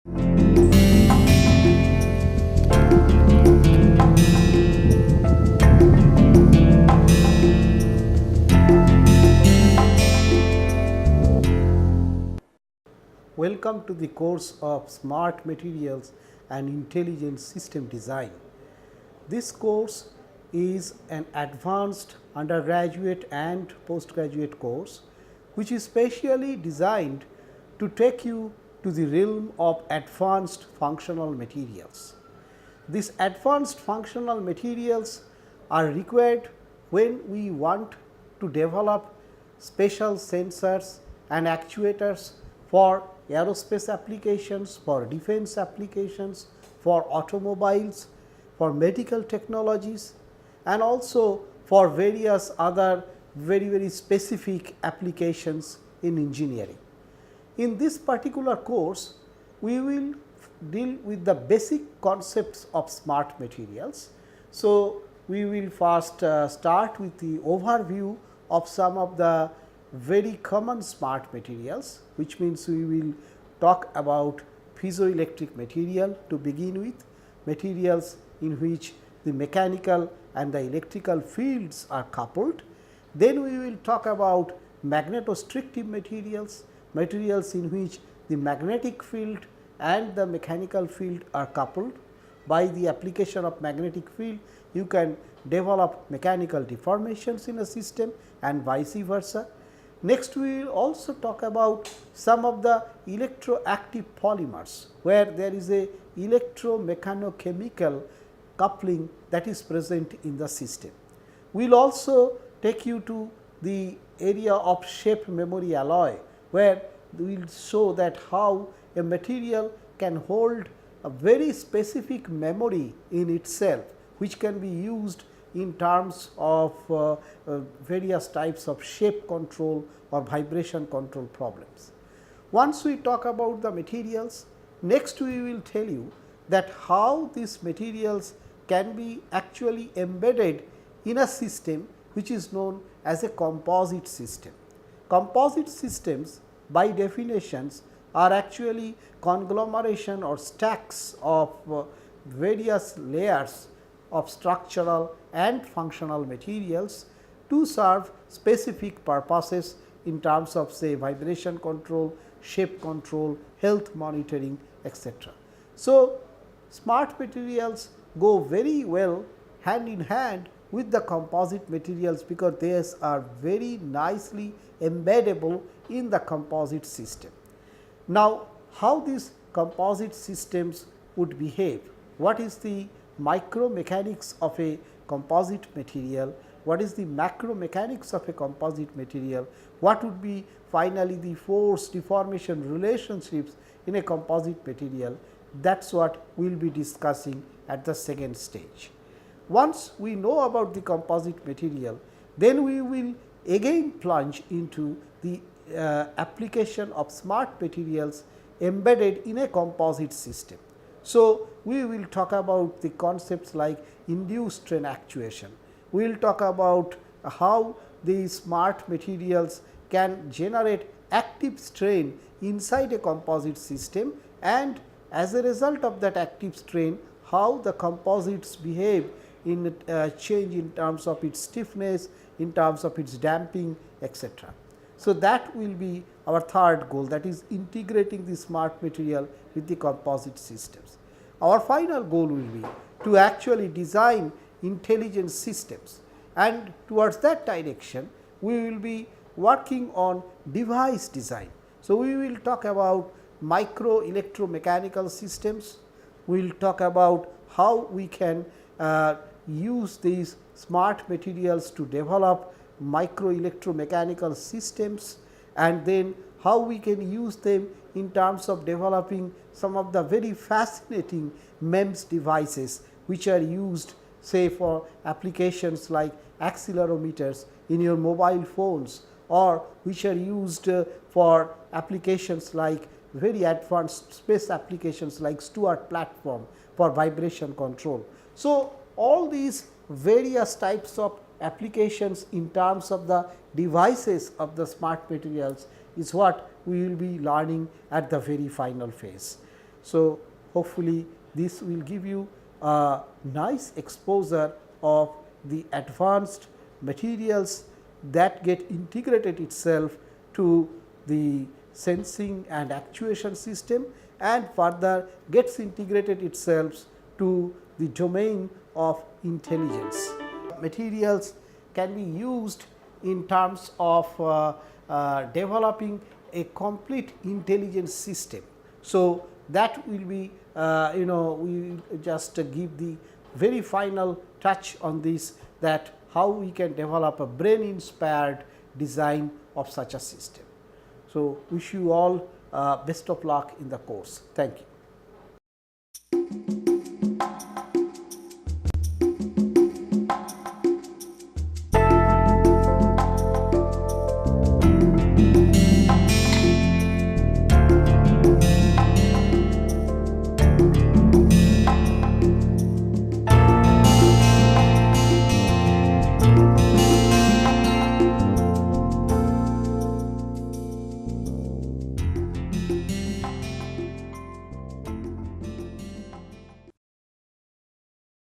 Welcome to the course of Smart Materials and Intelligent System Design. This course is an advanced undergraduate and postgraduate course which is specially designed to take you to the realm of advanced functional materials. These advanced functional materials are required when we want to develop special sensors and actuators for aerospace applications, for defense applications, for automobiles, for medical technologies, and also for various other very specific applications in engineering. In this particular course, we will deal with the basic concepts of smart materials. So, we will first start with the overview of some of the very common smart materials, which means we will talk about piezoelectric material to begin with, materials in which the mechanical and the electrical fields are coupled. Then we will talk about magnetostrictive materials, materials in which the magnetic field and the mechanical field are coupled. By the application of magnetic field, you can develop mechanical deformations in a system and vice versa. Next, we will also talk about some of the electroactive polymers, where there is a electromechanochemical coupling that is present in the system. We will also take you to the area of shape memory alloy, where we will show that how a material can hold a very specific memory in itself, which can be used in terms of various types of shape control or vibration control problems. Once we talk about the materials, next we will tell you that how these materials can be actually embedded in a system which is known as a composite system. Composite systems by definitions are actually conglomeration or stacks of various layers of structural and functional materials to serve specific purposes in terms of say vibration control, shape control, health monitoring, etc. So, smart materials go very well hand in hand with the composite materials, because they are very nicely embeddable in the composite system. Now, how these composite systems would behave? What is the micromechanics of a composite material? What is the macro mechanics of a composite material? What would be finally the force deformation relationships in a composite material? That is what we will be discussing at the second stage. Once we know about the composite material, then we will again plunge into the application of smart materials embedded in a composite system. So, we will talk about the concepts like induced strain actuation. We will talk about how these smart materials can generate active strain inside a composite system, and as a result of that active strain, how the composites behave in change in terms of its stiffness, in terms of its damping, etc. So, that will be our third goal, that is integrating the smart material with the composite systems. Our final goal will be to actually design intelligent systems, and towards that direction we will be working on device design. So, we will talk about micro electromechanical systems, we will talk about how we can use these smart materials to develop micro electromechanical systems, and then how we can use them in terms of developing some of the very fascinating MEMS devices, which are used say for applications like accelerometers in your mobile phones, or which are used for applications like very advanced space applications like Stuart platform for vibration control. So, all these various types of applications in terms of the devices of the smart materials is what we will be learning at the very final phase. So, hopefully, this will give you a nice exposure of the advanced materials that get integrated itself to the sensing and actuation system, and further gets integrated itself to the domain of intelligence. Materials can be used in terms of developing a complete intelligence system. So, that will be we will just give the very final touch on this, that how we can develop a brain inspired design of such a system. So, wish you all best of luck in the course. Thank you.